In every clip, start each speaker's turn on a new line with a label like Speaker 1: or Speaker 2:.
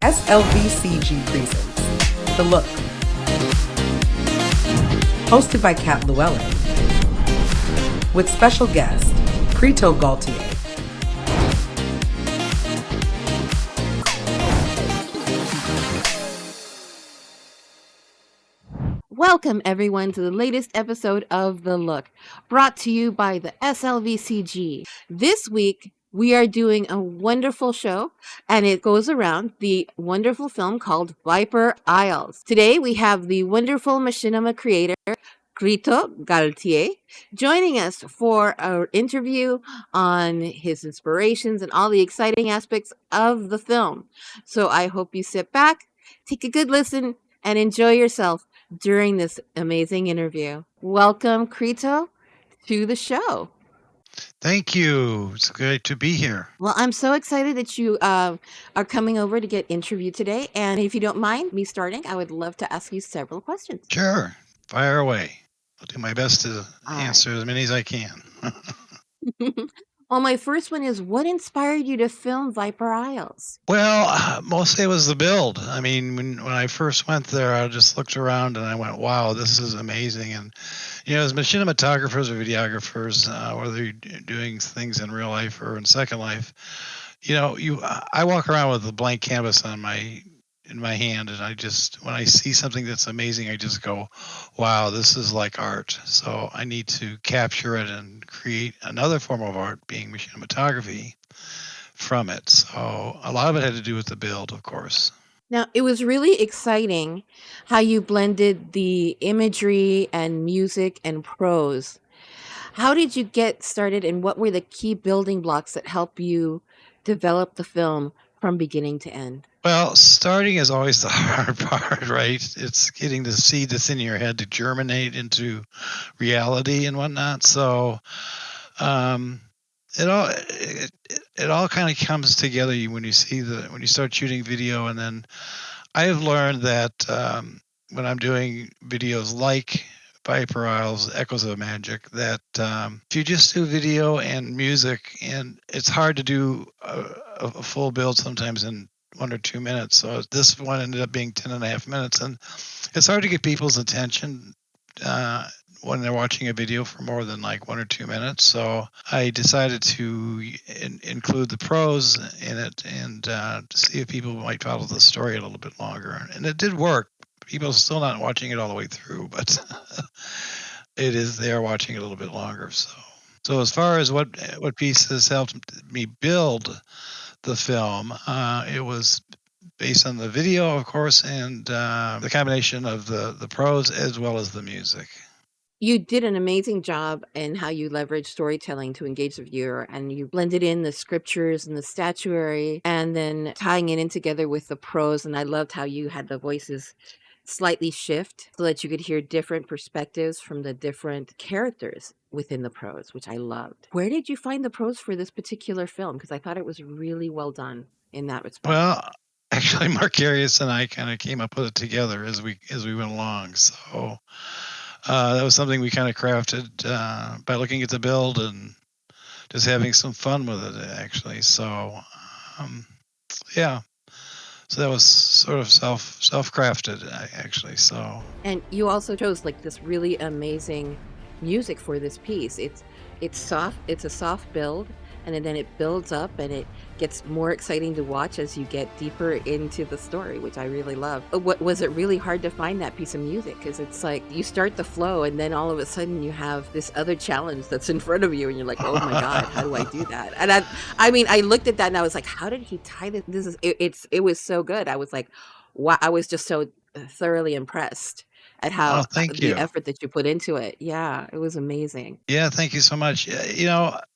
Speaker 1: SLVCG presents The Look, hosted by Kat Llewellyn, with special guest Crito Galtier.
Speaker 2: Welcome, everyone, to the latest episode of The Look, brought to you by the SLVCG. This week, we are doing a wonderful show, and it goes around the wonderful film called Viper Isles. Today, we have the wonderful machinima creator, Crito Galtier, joining us for our interview on his inspirations and all the exciting aspects of the film. So I hope you sit back, take a good listen, and enjoy yourself during this amazing interview. Welcome, Crito, to the show.
Speaker 3: Thank you. It's great to be here.
Speaker 2: Well, I'm so excited that you are coming over to get interviewed today. And if you don't mind me starting, I would love to ask you several questions.
Speaker 3: Sure. Fire away. I'll do my best to
Speaker 2: All
Speaker 3: answer as many as I can.
Speaker 2: right. Well, my first one is, what inspired you to film Viper Isles?
Speaker 3: Well, mostly it was the build. I mean, when I first went there, I just looked around and I went, wow, this is amazing. And, as machinimatographers or videographers, whether you're doing things in real life or in Second Life, I walk around with a blank canvas in my hand, and when I see something that's amazing, I just go, wow, this is like art. So I need to capture it and create another form of art, being machinimophotography, from it. So a lot of it had to do with the build, of course.
Speaker 2: Now, it was really exciting how you blended the imagery and music and prose. How did you get started, and what were the key building blocks that help you develop the film from beginning to end?
Speaker 3: Well, starting is always the hard part, right? It's getting the seed that's in your head to germinate into reality and whatnot. So um, it all kind of comes together when you when you start shooting video. And then I have learned that when I'm doing videos like Viper Isles, Echoes of Magic, that if you just do video and music, and it's hard to do a full build sometimes in 1 or 2 minutes. So this one ended up being 10.5 minutes, and it's hard to get people's attention when they're watching a video for more than like 1 or 2 minutes. So I decided to include the prose in it, and to see if people might follow the story a little bit longer. And it did work. People are still not watching it all the way through, but they are watching it a little bit longer. So as far as what pieces helped me build the film, it was based on the video, of course, and the combination of the prose as well as the music.
Speaker 2: You did an amazing job in how you leverage storytelling to engage the viewer, and you blended in the scriptures and the statuary, and then tying it in together with the prose. And I loved how you had the voices slightly shift so that you could hear different perspectives from the different characters within the prose, which I loved. Where did you find the prose for this particular film? Because I thought it was really well done in that respect.
Speaker 3: Well, actually, Marcarius and I kind of came up with it together as we went along. So that was something we kind of crafted by looking at the build and just having some fun with it, actually. So yeah, so that was sort of self crafted, actually. So
Speaker 2: And you also chose like this really amazing music for this piece. It's soft, it's a soft build, and then it builds up and it gets more exciting to watch as you get deeper into the story, which I really love. What was it really hard to find that piece of music? Because it's like you start the flow and then all of a sudden you have this other challenge that's in front of you and you're like, oh my God, how do I do that? And I mean, I looked at that and I was like, how did he tie this? It was so good. I was like, wow, I was just so thoroughly impressed at
Speaker 3: oh,
Speaker 2: how
Speaker 3: thank
Speaker 2: the
Speaker 3: you.
Speaker 2: effort that you put into it. Yeah, it was amazing.
Speaker 3: Yeah, thank you so much.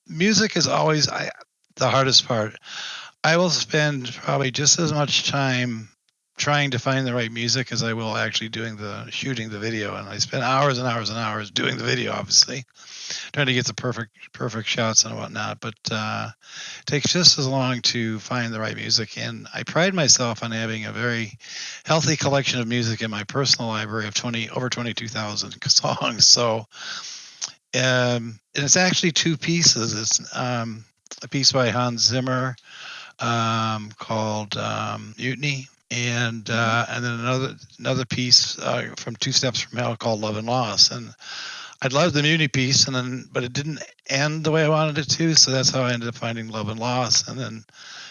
Speaker 3: Music is always the hardest part. I will spend probably just as much time trying to find the right music as I will actually shooting the video, and I spend hours and hours and hours doing the video, obviously, trying to get the perfect shots and whatnot. But it takes just as long to find the right music, and I pride myself on having a very healthy collection of music in my personal library of over 22,000 songs. So and it's actually two pieces. It's a piece by Hans Zimmer called Mutiny, and then another piece from Two Steps from Hell called Love and Loss. And I'd loved the Muni piece, but it didn't end the way I wanted it to, so that's how I ended up finding Love and Loss. And then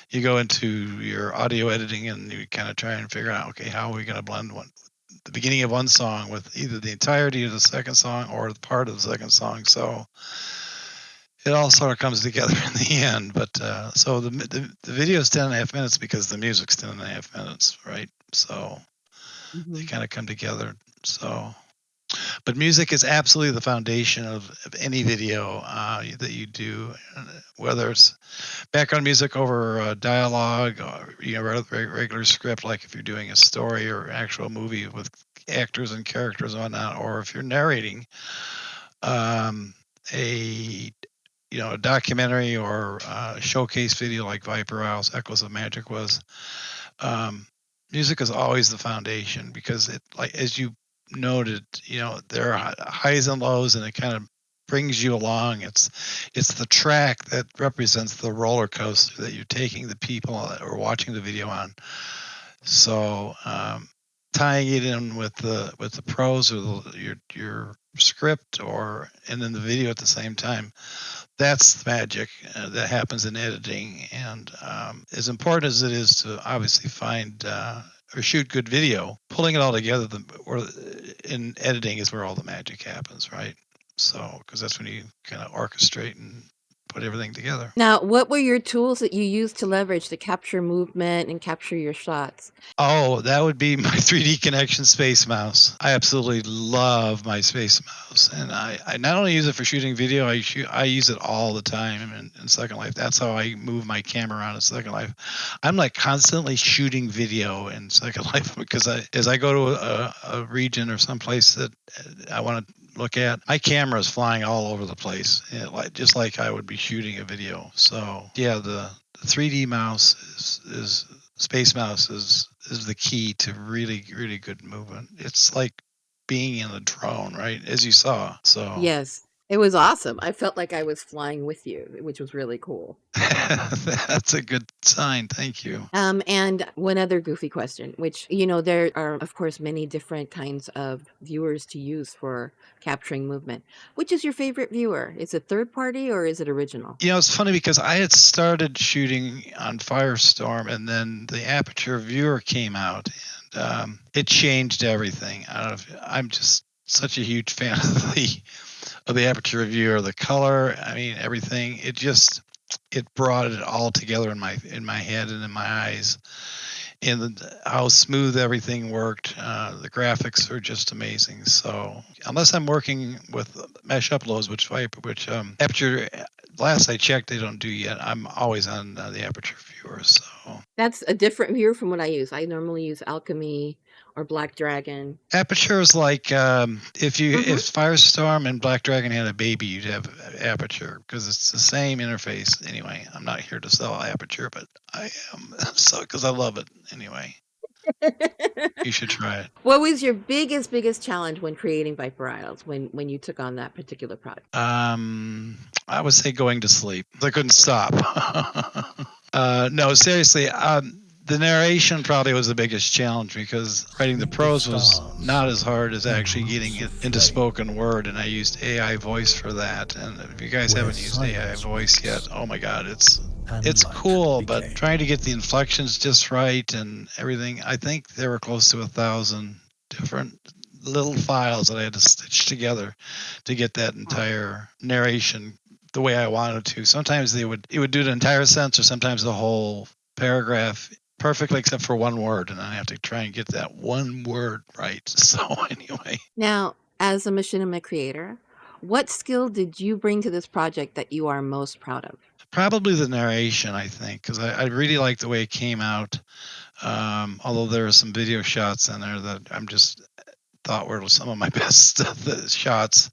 Speaker 3: you go into your audio editing and you kind of try and figure out, okay, how are we going to blend the beginning of one song with either the entirety of the second song or the part of the second song. So it all sort of comes together in the end. But so the video is 10.5 minutes because the music's 10.5 minutes, right? So they kind of come together. So, but music is absolutely the foundation of any video that you do, whether it's background music over dialogue or regular script, like if you're doing a story or actual movie with actors and characters and whatnot, or if you're narrating a a documentary or showcase video like Viper Isles Echoes of Magic was. Music is always the foundation because it, like as you noted, there are highs and lows, and it kind of brings you along. It's the track that represents the roller coaster that you're taking the people that are watching the video on. So tying it in with the prose or your script and then the video at the same time, that's the magic that happens in editing. And as important as it is to obviously find or shoot good video, pulling it all together in editing is where all the magic happens, right? So because that's when you kind of orchestrate and put everything together.
Speaker 2: Now, what were your tools that you used to leverage to capture movement and capture your shots?
Speaker 3: Oh, that would be my 3D Connection Space Mouse. I absolutely love my Space Mouse, and I not only use it for shooting video, I use it all the time in Second Life. That's how I move my camera around in Second Life. I'm like constantly shooting video in Second Life because as I go to a region or someplace that I want to look at, my camera is flying all over the place, just like I would be shooting a video. So yeah, the 3D mouse is Space Mouse is the key to really, really good movement. It's like being in a drone, right? As you saw. So
Speaker 2: Yes, it was awesome. I felt like I was flying with you, which was really cool.
Speaker 3: that's a good sign. Thank you.
Speaker 2: And one other goofy question, which, there are, of course, many different kinds of viewers to use for capturing movement. Which is your favorite viewer? Is it third party or is it original?
Speaker 3: It's funny because I had started shooting on Firestorm, and then the Aperture viewer came out, and it changed everything. I'm just such a huge fan of the Aperture viewer, the color. I mean, everything. It brought it all together in my head and in my eyes, and how smooth everything worked. The graphics are just amazing. So unless I'm working with mesh uploads, which Aperture, last I checked, they don't do yet. I'm always on the Aperture viewer. So
Speaker 2: That's a different viewer from what I use. I normally use Alchemy or Black Dragon.
Speaker 3: Aperture is like if
Speaker 2: Mhm.
Speaker 3: Firestorm and Black Dragon had a baby, you'd have Aperture because it's the same interface. Anyway, I'm not here to sell Aperture, but I am so because I love it. Anyway, you should try it.
Speaker 2: What was your biggest challenge when creating Viper Isles when you took on that particular project?
Speaker 3: I would say going to sleep. I couldn't stop. No, seriously. The narration probably was the biggest challenge because writing the prose was not as hard as actually getting it into spoken word, and I used AI voice for that. And if you guys haven't used AI voice yet, oh my God, it's cool, but trying to get the inflections just right and everything. I think there were close to 1,000 different little files that I had to stitch together to get that entire narration the way I wanted to. Sometimes it would do the entire sentence, or sometimes the whole paragraph perfectly except for one word, and I have to try and get that one word right. So anyway,
Speaker 2: Now, as a machinima creator, what skill did you bring to this project that you are most proud of?
Speaker 3: probably the narration, I think, because I really like the way it came out. Although there are some video shots in there that I'm just thought were some of my best shots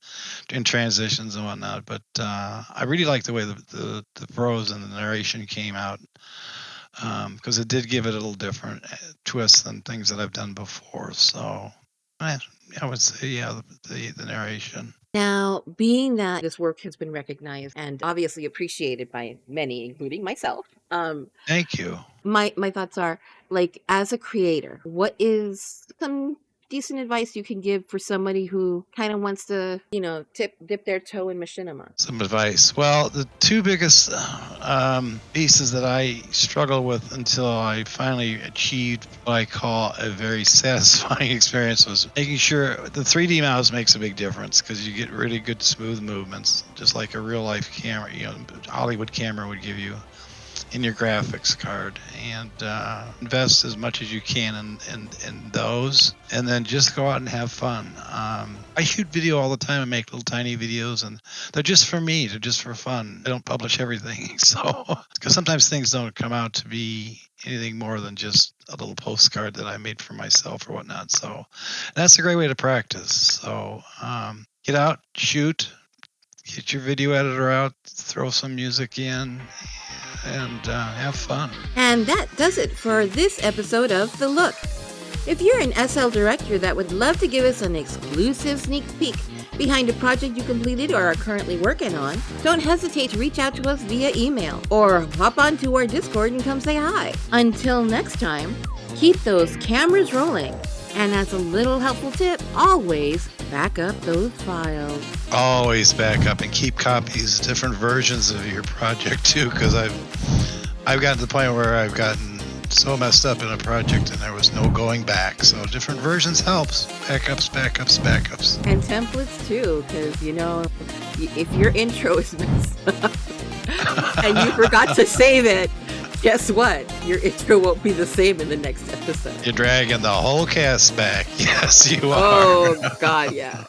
Speaker 3: in transitions and whatnot. But I really like the way the prose and the narration came out because it did give it a little different twist than things that I've done before. So I would say, yeah, the narration.
Speaker 2: Now, being that this work has been recognized and obviously appreciated by many, including myself,
Speaker 3: Thank you.
Speaker 2: My thoughts are, like, as a creator, what is some decent advice you can give for somebody who kind of wants to, dip their toe in machinima?
Speaker 3: Some advice. Well, the two biggest pieces that I struggle with until I finally achieved what I call a very satisfying experience was making sure the 3D mouse makes a big difference because you get really good smooth movements, just like a real life camera, Hollywood camera would give you in your graphics card, and invest as much as you can in those, and then just go out and have fun. I shoot video all the time and make little tiny videos, and they're just for me. They're just for fun. I don't publish everything, so because sometimes things don't come out to be anything more than just a little postcard that I made for myself or whatnot. So that's a great way to practice. So get out, shoot, get your video editor out, throw some music in, and have fun.
Speaker 2: And that does it for this episode of The Look. If you're an SL director that would love to give us an exclusive sneak peek behind a project you completed or are currently working on, don't hesitate to reach out to us via email or hop onto our Discord and come say hi. Until next time, keep those cameras rolling. And as a little helpful tip, always back up those files.
Speaker 3: Always back up and keep copies, different versions of your project too, because I've gotten to the point where I've gotten so messed up in a project and there was no going back. So different versions helps. Backups, backups, backups.
Speaker 2: And templates too, because if your intro is messed up and you forgot to save it, guess what? Your intro won't be the same in the next episode.
Speaker 3: You're dragging the whole cast back. Yes, you are.
Speaker 2: Oh, God, yeah.